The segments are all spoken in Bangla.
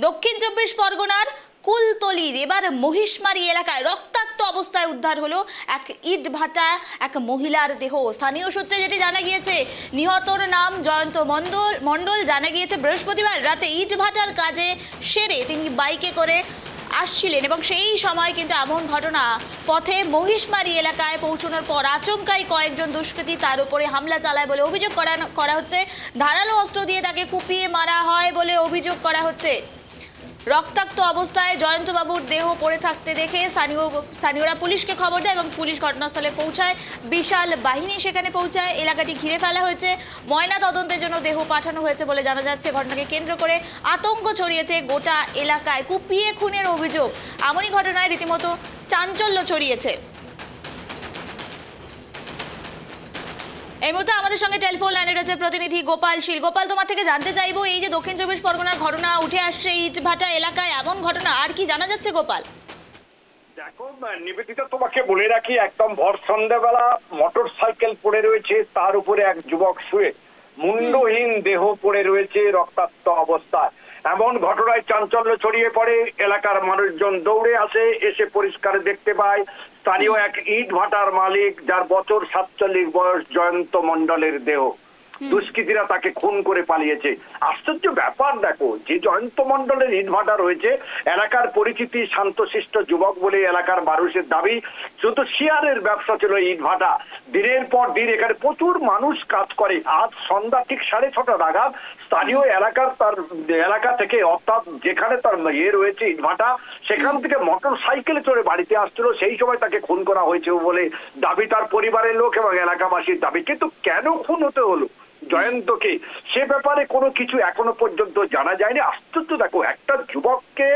দক্ষিণ চব্বিশ পরগনার কুলতলির এবার মহিষমারি এলাকায় রক্তাক্ত অবস্থায় উদ্ধার হলো এক ইট ভাটা এক মহিলার দেহ। স্থানীয় সূত্রে যেটি জানা গিয়েছে, নিহতর নাম জয়ন্ত মণ্ডল। জানা গিয়েছে বৃহস্পতিবার রাতে ইট ভাটার কাজে সেরে তিনি বাইকে করে আসছিলেন এবং সেই সময় কিন্তু এমন ঘটনা। পথে মহিষমারি এলাকায় পৌঁছানোর পর আচমকাই কয়েকজন দুষ্কৃতী তার উপরে হামলা চালায় বলে অভিযোগ করা হচ্ছে। ধারালো অস্ত্র দিয়ে তাকে কুপিয়ে মারা হয় বলে অভিযোগ করা হচ্ছে। রক্তাক্ত অবস্থায় জয়ন্তবাবুর দেহ পড়ে থাকতে দেখে স্থানীয়রা পুলিশকে খবর দেয় এবং পুলিশ ঘটনাস্থলে পৌঁছায়। বিশাল বাহিনী সেখানে পৌঁছায়। এলাকাটি ঘিরে ফেলা হয়েছে। ময়না তদন্তের জন্য দেহ পাঠানো হয়েছে বলে জানা যাচ্ছে। ঘটনাকে কেন্দ্র করে আতঙ্ক ছড়িয়েছে গোটা এলাকায়। কুপিয়ে খুনের অভিযোগ, এমনই ঘটনায় রীতিমতো চাঞ্চল্য ছড়িয়েছে। এই মুহূর্তে আমাদের সঙ্গে টেলিফোন লাইনে রয়েছে প্রতিনিধি গোপাল শীল। গোপাল, তোমার থেকে জানতে চাইবো, এই যে দক্ষিণ চব্বিশ পরগনার ঘটনা উঠে আসছে ইটভাটা এলাকায়, এমন ঘটনা আর কি জানা যাচ্ছে গোপাল? দেখো নিবেদিতা, তোমাকে বলে রাখি, একদম ভর সন্ধ্যাবেলা মোটর সাইকেল পড়ে রয়েছে, তার উপরে এক যুবক শুয়ে মুন্ডহীন দেহ পড়ে রয়েছে রক্তাক্ত অবস্থায়। এমন ঘটনায় চাঞ্চল্য ছড়িয়ে পড়ে। এলাকার মানুষজন দৌড়ে আসে, এসে পরিষ্কার দেখতে পায় স্থানীয় এক ইট ভাটার মালিক, যার বছর 47 বয়স, জয়ন্ত মণ্ডলের দেহ। দুষ্কৃতীরা তাকে খুন করে পালিয়েছে। আশ্চর্য ব্যাপার, দেখো, যে জয়ন্ত মণ্ডলের ইটভাটা রয়েছে, এলাকার পরিচিতি শান্তশিষ্ট যুবক বলে এলাকার মানুষের দাবি। শুধু শেয়ারের ব্যবসা ছিল ইটভাটা। দিনের পর দিন এখানে প্রচুর মানুষ কাজ করে। আজ সন্ধ্যা ঠিক 6:30 নাগাদ স্থানীয় এলাকা থেকে, অর্থাৎ যেখানে তার রয়েছে ইটভাটা, সেখান থেকে মোটর সাইকেলে চড়ে বাড়িতে আসছিল। সেই সময় তাকে খুন করা হয়েছে বলে দাবি তার পরিবারের লোক এবং এলাকাবাসীর দাবি। কিন্তু কেন খুন হতে হলো জয়ন্তকে, সে ব্যাপারে কোনো কিছু এখনো পর্যন্ত জানা যায়নি। আশ্চর্য, দেখো, একটা যুবককে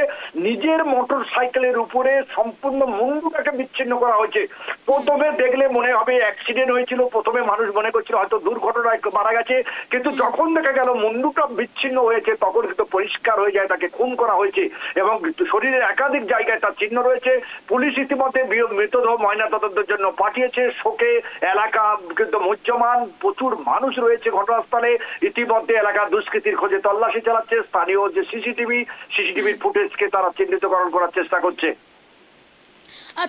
নিজের মোটর সাইকেলের উপরে সম্পূর্ণ মুন্ডুটাকে বিচ্ছিন্ন করা হয়েছে। প্রথমে দেখলে মনে হবে অ্যাক্সিডেন্ট হয়েছিল, প্রথমে মানুষ মনে করছিল হয়তো দুর্ঘটনায় মারা গেছে, কিন্তু যখন দেখা গেল মুন্ডুটা বিচ্ছিন্ন হয়েছে তখন কিন্তু পরিষ্কার হয়ে যায় তাকে খুন করা হয়েছে এবং শরীরের একাধিক জায়গায় তার চিহ্ন রয়েছে। পুলিশ ইতিমধ্যে মৃতদেহ ময়নাতদন্তের জন্য পাঠিয়েছে। শোকে এলাকা কিন্তু মুহ্যমান, প্রচুর মানুষ রয়েছে ঘটনাস্থলে। ইতিমধ্যে এলাকার দুষ্কৃতীর খোঁজে তল্লাশি চালাচ্ছে। স্থানীয় যে সিসিটিভির ফুটেজকে তারা চিহ্নিতকরণ করার চেষ্টা করছে।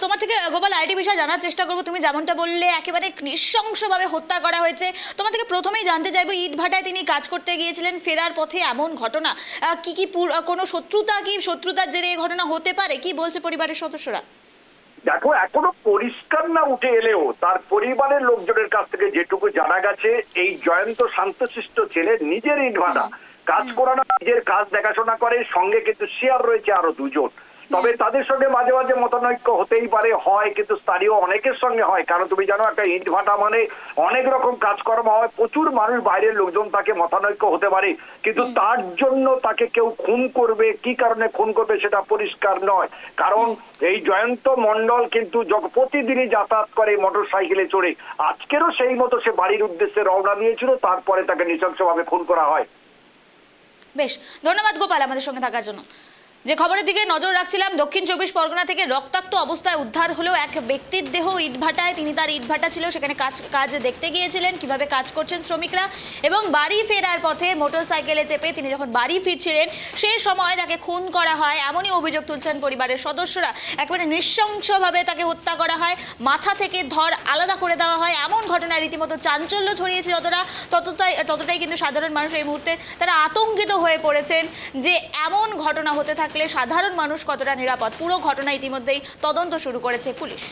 তোমার থেকে গোপাল আইটি বিষয় জানার চেষ্টা করবো। তুমি যেমনটা বললে একেবারে নৃশংসভাবে হত্যা করা হয়েছে। তোমার থেকে প্রথমেই জানতে চাইবো, ইট ভাটায় তিনি কাজ করতে গিয়েছিলেন, ফেরার পথে এমন ঘটনা, কি কোনো শত্রুতার জেরে এই ঘটনা হতে পারে? কি বলছে পরিবারের সদস্যরা? দেখো, এখনো পরিষ্কার না উঠে এলেও তার পরিবারের লোকজনের কাছ থেকে যেটুকু জানা গেছে, এই জয়ন্ত শান্তশিষ্ট ছেলে নিজের ইটভাটা কাজ করে না, নিজের কাজ দেখাশোনা করে। সঙ্গে কিন্তু শেয়ার রয়েছে আরো 2 জন। তবে তাদের সঙ্গে মাঝে মাঝে মতানৈক্য হতেই পারে, হয়, কিন্তু স্থানীয় অনেকের সঙ্গে হয়। কারণ তুমি জানো, একটা ইট ভাটা মানে অনেক রকম কাজকর্ম হয়, প্রচুর মানুষ, বাইরের লোকজন, তাকে মতানৈক্য হতে পারে। কিন্তু তার জন্য তাকে কেউ খুন করবে, কি কারণে খুন করবে সেটা পরিষ্কার নয়। কারণ এই জয়ন্ত মণ্ডল কিন্তু প্রতিদিনই যাতায়াত করে মোটর সাইকেলে চড়ে। আজকেরও সেই মতো সে বাড়ির উদ্দেশ্যে রওনা দিয়েছিল, তারপরে তাকে নৃশংসভাবে খুন করা হয়। বেশ, ধন্যবাদ গোপাল আমাদের সঙ্গে থাকার জন্য। যে খবরের দিকে নজর রাখছিলাম, দক্ষিণ চব্বিশ পরগনা থেকে রক্তাক্ত অবস্থায় উদ্ধার হলো এক ব্যক্তির দেহ ইটভাটায়। তিনি তার ইটভাটা ছিল, সেখানে কাজ দেখতে গিয়েছিলেন, কিভাবে কাজ করছেন শ্রমিকরা, এবং বাড়ি ফেরার পথে মোটর সাইকেলে চেপে তিনি যখন বাড়ি ফিরছিলেন সেই সময় তাকে খুন করা হয়, এমনই অভিযোগ তুলছেন পরিবারের সদস্যরা। একেবারে নৃশংসভাবে তাকে হত্যা করা হয়, মাথা থেকে ধড় আলাদা করে দেওয়া হয়। এমন ঘটনায় রীতিমতো চাঞ্চল্য ছড়িয়েছে ততটাই কিন্তু সাধারণ মানুষ এই মুহূর্তে তারা আতঙ্কিত হয়ে পড়েছেন যে এমন ঘটনা হতে থাকে সাধারণ মানুষ কতটা নিরাপদ। পুরো ঘটনা ইতিমধ্যেই তদন্ত শুরু করেছে পুলিশ।